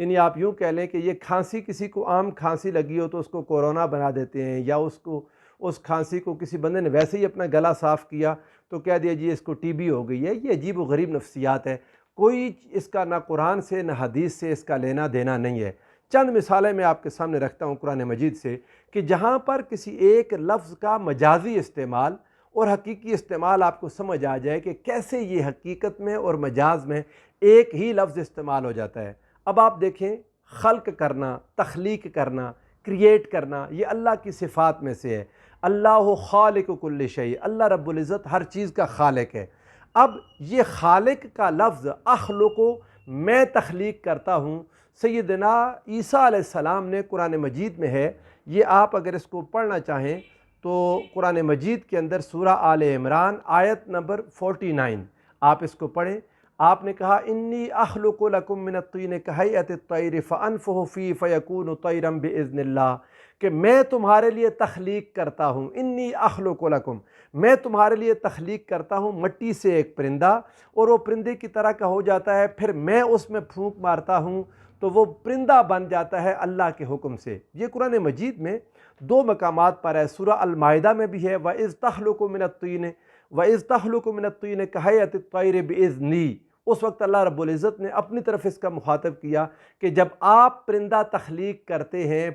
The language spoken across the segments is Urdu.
یعنی آپ یوں کہہ لیں کہ یہ کھانسی، کسی کو عام کھانسی لگی ہو تو اس کو کورونا بنا دیتے ہیں، یا اس کھانسی کو کسی بندے نے ویسے ہی اپنا گلا صاف کیا تو کہہ دیا جی اس کو ٹی بی ہو گئی ہے۔ یہ عجیب و غریب نفسیات ہے، کوئی اس کا نہ قرآن سے نہ حدیث سے اس کا لینا دینا نہیں ہے۔ چند مثالیں میں آپ کے سامنے رکھتا ہوں قرآن مجید سے کہ جہاں پر کسی ایک لفظ کا مجازی استعمال اور حقیقی استعمال آپ کو سمجھ آ جائے کہ کیسے یہ حقیقت میں اور مجاز میں ایک ہی لفظ استعمال ہو جاتا ہے۔ اب آپ دیکھیں، خلق کرنا، تخلیق کرنا، کریٹ کرنا، یہ اللہ کی صفات میں سے ہے۔ اللہ خالق کل شیء، اللہ رب العزت ہر چیز کا خالق ہے۔ اب یہ خالق کا لفظ اخلق، میں تخلیق کرتا ہوں، سیدنا عیسیٰ علیہ السلام نے قرآن مجید میں ہے، یہ آپ اگر اس کو پڑھنا چاہیں تو قرآن مجید کے اندر سورہ آل عمران آیت نمبر 49 آپ اس کو پڑھیں۔ آپ نے کہا انی اخلق لکم من الطین کہیئۃ الطیر فانفخ فیہ فیکون طیرا باذن اللہ، کہ میں تمہارے لیے تخلیق کرتا ہوں، انی اخلق لکم، میں تمہارے لیے تخلیق کرتا ہوں مٹی سے ایک پرندہ، اور وہ پرندے کی طرح کا ہو جاتا ہے، پھر میں اس میں پھونک مارتا ہوں تو وہ پرندہ بن جاتا ہے اللہ کے حکم سے۔ یہ قرآن مجید میں دو مقامات پر ہے، سورہ المائدہ میں بھی ہے وَإِذْ تَخْلُقُ مِنَ الطِّينِ وَإِذْ تَخْلُقُ مِنَ الطِّينِ كَهَيْئَةِ الطَّيْرِ بِإِذْنِي، اس وقت اللہ رب العزت نے اپنی طرف اس کا مخاطب کیا کہ جب آپ پرندہ تخلیق کرتے ہیں،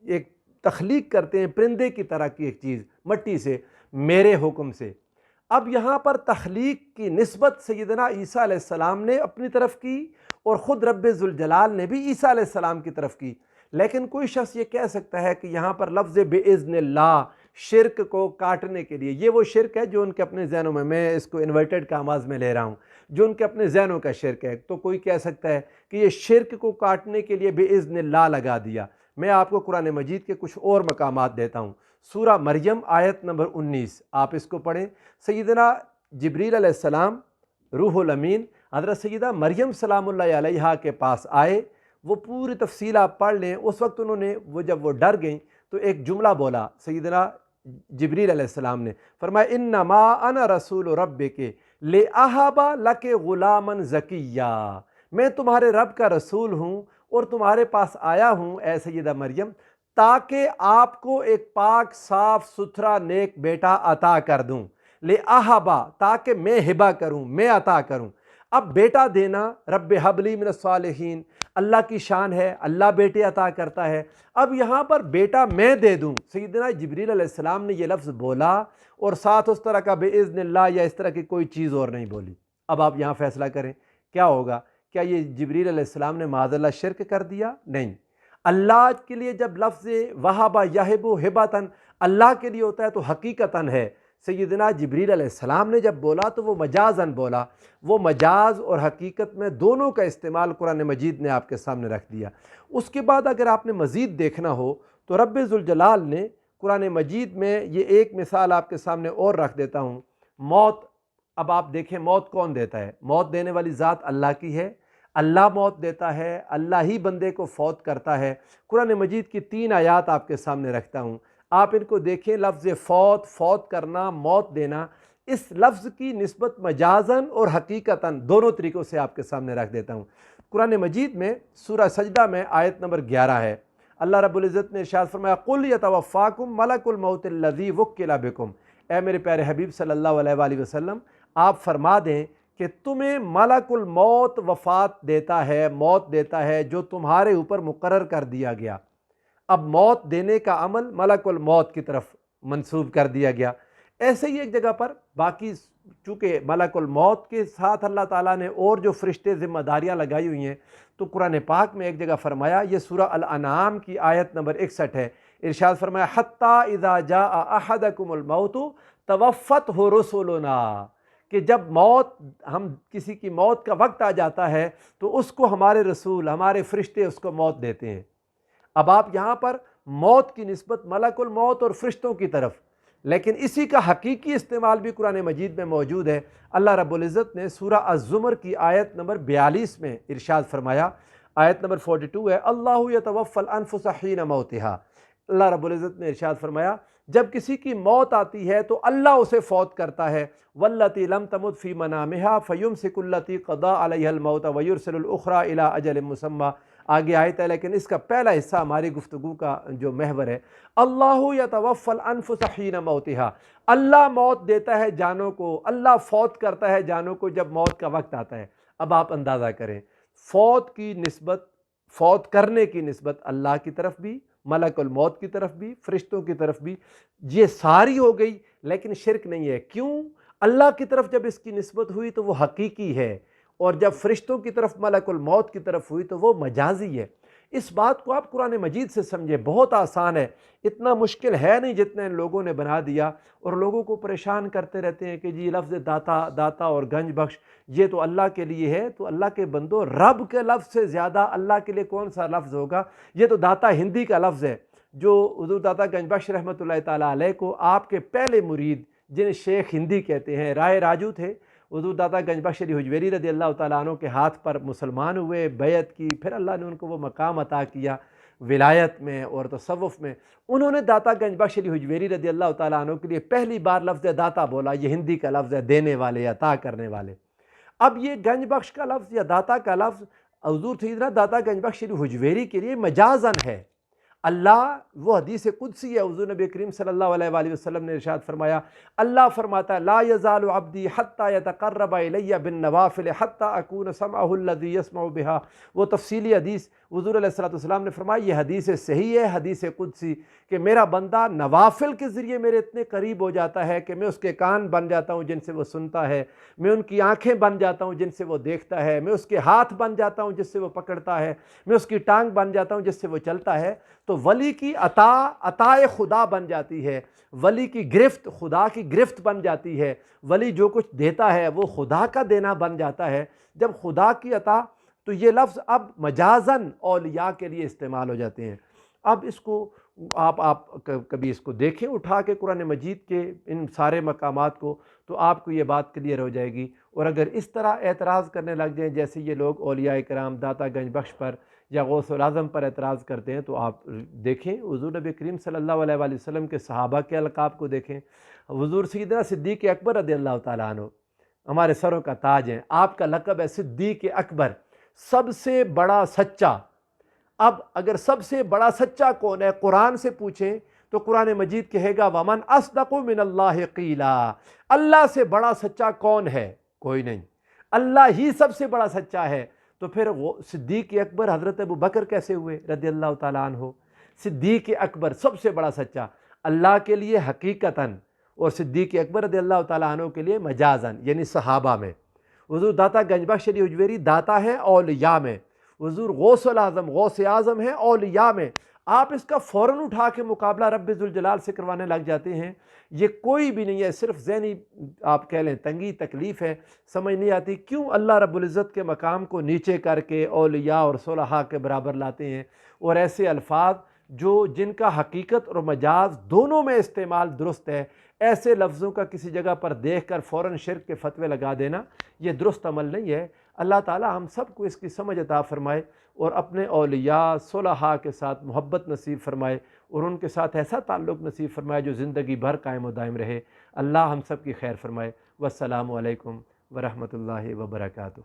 ایک تخلیق کرتے ہیں پرندے کی طرح کی ایک چیز مٹی سے، میرے حکم سے۔ اب یہاں پر تخلیق کی نسبت سیدنا عیسیٰ علیہ السلام نے اپنی طرف کی اور خود رب ذوالجلال نے بھی عیسیٰ علیہ السلام کی طرف کی، لیکن کوئی شخص یہ کہہ سکتا ہے کہ یہاں پر لفظ بِإِذْنِ اللہ شرک کو کاٹنے کے لیے، یہ وہ شرک ہے جو ان کے اپنے ذہنوں میں اس کو انورٹڈ کاماز میں لے رہا ہوں، جو ان کے اپنے ذہنوں کا شرک ہے، تو کوئی کہہ سکتا ہے کہ یہ شرک کو کاٹنے کے لیے بِإِذْنِ اللہ لگا دیا۔ میں آپ کو قرآن مجید کے کچھ اور مقامات دیتا ہوں۔ سورہ مریم آیت نمبر 19 آپ اس کو پڑھیں۔ سیدنا جبریل علیہ السلام روح الامین حضرت سیدہ مریم سلام اللہ علیہا کے پاس آئے، وہ پوری تفصیل آپ پڑھ لیں۔ اس وقت انہوں نے جب وہ ڈر گئیں تو ایک جملہ بولا سیدنا جبریل علیہ السلام نے، فرمایا انما انا رسول ربک لأہب لک غلاما زکیا، میں تمہارے رب کا رسول ہوں اور تمہارے پاس آیا ہوں اے سیدہ مریم تاکہ آپ کو ایک پاک صاف ستھرا نیک بیٹا عطا کر دوں، لأہبا تاکہ میں ہبہ کروں، میں عطا کروں۔ اب بیٹا دینا رب حبلی من الصالحین اللہ کی شان ہے، اللہ بیٹے عطا کرتا ہے۔ اب یہاں پر بیٹا میں دے دوں، سیدنا جبریل علیہ السلام نے یہ لفظ بولا اور ساتھ اس طرح کا بِإِذْنِ اللہ یا اس طرح کی کوئی چیز اور نہیں بولی۔ اب آپ یہاں فیصلہ کریں کیا ہوگا؟ کیا یہ جبریل علیہ السلام نے معاذ اللہ شرک کر دیا؟ نہیں۔ اللہ کے لیے جب لفظ وہب یہب ہبۃ اللہ کے لیے ہوتا ہے تو حقیقتاً ہے۔ سیدنا جبریل علیہ السلام نے جب بولا تو وہ مجازاً بولا، وہ مجاز اور حقیقت میں دونوں کا استعمال قرآن مجید نے آپ کے سامنے رکھ دیا۔ اس کے بعد اگر آپ نے مزید دیکھنا ہو تو رب ذوالجلال نے قرآن مجید میں یہ ایک مثال آپ کے سامنے اور رکھ دیتا ہوں، موت۔ اب آپ دیکھیں موت کون دیتا ہے؟ موت دینے والی ذات اللہ کی ہے، اللہ موت دیتا ہے، اللہ ہی بندے کو فوت کرتا ہے۔ قرآن مجید کی 3 آیات آپ کے سامنے رکھتا ہوں، آپ ان کو دیکھیں۔ لفظ فوت، فوت کرنا، موت دینا، اس لفظ کی نسبت مجازاً اور حقیقتاً دونوں طریقوں سے آپ کے سامنے رکھ دیتا ہوں۔ قرآن مجید میں سورہ سجدہ میں آیت نمبر 11 ہے، اللہ رب العزت نے ارشاد فرمایا قُلْ يَتَوَفَّاكُمْ مَلَكُ الْمَوْتِ الَّذِي وُكِّلَ بِكُمْ، اے میرے پیارے حبیب صلی اللہ علیہ وآلہ وسلم آپ فرما دیں کہ تمہیں ملک الموت وفات دیتا ہے، موت دیتا ہے جو تمہارے اوپر مقرر کر دیا گیا۔ اب موت دینے کا عمل ملک الموت کی طرف منسوب کر دیا گیا۔ ایسے ہی ایک جگہ پر باقی چونکہ ملک الموت کے ساتھ اللہ تعالیٰ نے اور جو فرشتے ذمہ داریاں لگائی ہوئی ہیں تو قرآن پاک میں ایک جگہ فرمایا، یہ سورہ الانعام کی آیت نمبر 61 ہے، ارشاد فرمایا حَتَّى اِذَا جَاءَ أَحَدَكُمُ الْمَوْتُ تَوَفَّتْهُ رُسُلُنَا، کہ جب کسی کی موت کا وقت آ جاتا ہے تو اس کو ہمارے رسول، ہمارے فرشتے اس کو موت دیتے ہیں۔ اب آپ یہاں پر موت کی نسبت ملک الموت اور فرشتوں کی طرف، لیکن اسی کا حقیقی استعمال بھی قرآن مجید میں موجود ہے۔ اللہ رب العزت نے سورہ الزمر کی آیت نمبر 42 میں ارشاد فرمایا، آیت نمبر 42 ہے، اللہ یتوفی الانفس حین موتہا، اللہ رب العزت نے ارشاد فرمایا جب کسی کی موت آتی ہے تو اللہ اسے فوت کرتا ہے، واللتی لم تمت فی منامہا فیمسک التی قضا علیہا الموت ویرسل الاخری الی اجل مسمی، آگے آیت ہے، لیکن اس کا پہلا حصہ ہماری گفتگو کا جو محور ہے، اللہ یتوفی الانفس حین موتہا، اللہ موت دیتا ہے جانوں کو، اللہ فوت کرتا ہے جانوں کو جب موت کا وقت آتا ہے۔ اب آپ اندازہ کریں، فوت کی نسبت، فوت کرنے کی نسبت اللہ کی طرف بھی، ملک الموت کی طرف بھی، فرشتوں کی طرف بھی، یہ ساری ہو گئی، لیکن شرک نہیں ہے۔ کیوں؟ اللہ کی طرف جب اس کی نسبت ہوئی تو وہ حقیقی ہے، اور جب فرشتوں کی طرف، ملک الموت کی طرف ہوئی تو وہ مجازی ہے۔ اس بات کو آپ قرآن مجید سے سمجھے، بہت آسان ہے، اتنا مشکل ہے نہیں جتنا ان لوگوں نے بنا دیا، اور لوگوں کو پریشان کرتے رہتے ہیں کہ جی لفظ داتا، داتا اور گنج بخش یہ تو اللہ کے لیے ہے۔ تو اللہ کے بندو، رب کے لفظ سے زیادہ اللہ کے لیے کون سا لفظ ہوگا؟ یہ تو داتا ہندی کا لفظ ہے، جو حضور داتا گنج بخش رحمۃ اللہ تعالیٰ علیہ کو آپ کے پہلے مرید، جنہیں شیخ ہندی کہتے ہیں، رائے راجو تھے، حضور داتا گنج بخش علی حجویری رضی اللہ تعالیٰ عنہ کے ہاتھ پر مسلمان ہوئے، بیعت کی، پھر اللہ نے ان کو وہ مقام عطا کیا ولایت میں اور تصوف میں۔ انہوں نے داتا گنج بخش علی حجویری رضی اللہ تعالیٰ عنہ کے لیے پہلی بار لفظ داتا بولا، یہ ہندی کا لفظ ہے، دینے والے، عطا کرنے والے۔ اب یہ گنج بخش کا لفظ یا داتا کا لفظ حضور سیدنا داتا گنج بخش علی حجویری کے لیے مجازن ہے۔ اللہ، وہ حدیث قدسی ہے، حضور نبی کریم صلی اللہ علیہ وآلہ وسلم نے ارشاد فرمایا، اللہ فرماتا ہے لا یزال عبدی حتی یتقرب الی بالنوافل حتی اکون سمعہ الذی یسمع بہا۔ وہ تفصیلی حدیث حضور علیہ الصلوۃ والسلام نے فرمایا، یہ حدیث صحیح ہے، حدیث قدسی، کہ میرا بندہ نوافل کے ذریعے میرے اتنے قریب ہو جاتا ہے کہ میں اس کے کان بن جاتا ہوں جن سے وہ سنتا ہے، میں ان کی آنکھیں بن جاتا ہوں جن سے وہ دیکھتا ہے، میں اس کے ہاتھ بن جاتا ہوں جس سے وہ پکڑتا ہے، میں اس کی ٹانگ بن جاتا ہوں جس سے وہ چلتا ہے۔ تو ولی کی عطائے خدا بن جاتی ہے، ولی کی گرفت خدا کی گرفت بن جاتی ہے، ولی جو کچھ دیتا ہے وہ خدا کا دینا بن جاتا ہے۔ جب خدا کی عطا، تو یہ لفظ اب مجازن اولیاء کے لیے استعمال ہو جاتے ہیں۔ اب اس کو آپ کبھی اس کو دیکھیں اٹھا کے قرآن مجید کے ان سارے مقامات کو، تو آپ کو یہ بات کلیئر ہو جائے گی۔ اور اگر اس طرح اعتراض کرنے لگ جائیں جیسے یہ لوگ اولیاء کرام داتا گنج بخش پر یا غوث الاعظم پر اعتراض کرتے ہیں، تو آپ دیکھیں حضور نبی کریم صلی اللہ علیہ وآلہ وسلم کے صحابہ کے القاب کو دیکھیں۔ حضور سیدنا صدیق اکبر رضی اللہ تعالیٰ عنہ ہمارے سروں کا تاج ہیں، آپ کا لقب ہے صدیق اکبر، سب سے بڑا سچا۔ اب اگر سب سے بڑا سچا کون ہے قرآن سے پوچھیں تو قرآن مجید کہے گا وَمَنْ أَصْدَقُ مِنَ اللَّهِ قِيلًا، اللہ سے بڑا سچا کون ہے؟ کوئی نہیں، اللہ ہی سب سے بڑا سچا ہے۔ تو پھر وہ صدیق اکبر حضرت ابو بکر کیسے ہوئے رضی اللہ تعالیٰ عنہ؟ صدیق اکبر سب سے بڑا سچا اللہ کے لیے حقیقتاً، اور صدیق اکبر رضی اللہ تعالیٰ عنہ کے لیے مجازاً، یعنی صحابہ میں۔ حضور داتا گنج بخش علی حجویری داتا ہے اولیاء میں، حضور غوث الاعظم غوث اعظم ہے اولیاء میں۔ آپ اس کا فوراً اٹھا کے مقابلہ رب ذوالجلال سے کروانے لگ جاتے ہیں، یہ کوئی بھی نہیں ہے، صرف ذہنی آپ کہہ لیں تنگی تکلیف ہے، سمجھ نہیں آتی کیوں اللہ رب العزت کے مقام کو نیچے کر کے اولیاء اور صلحاء کے برابر لاتے ہیں، اور ایسے الفاظ جن کا حقیقت اور مجاز دونوں میں استعمال درست ہے، ایسے لفظوں کا کسی جگہ پر دیکھ کر فوراً شرک کے فتوے لگا دینا یہ درست عمل نہیں ہے۔ اللہ تعالیٰ ہم سب کو اس کی سمجھ عطا فرمائے، اور اپنے اولیاء صلحاء کے ساتھ محبت نصیب فرمائے، اور ان کے ساتھ ایسا تعلق نصیب فرمائے جو زندگی بھر قائم و دائم رہے۔ اللہ ہم سب کی خیر فرمائے۔ والسلام علیکم ورحمۃ اللہ وبرکاتہ۔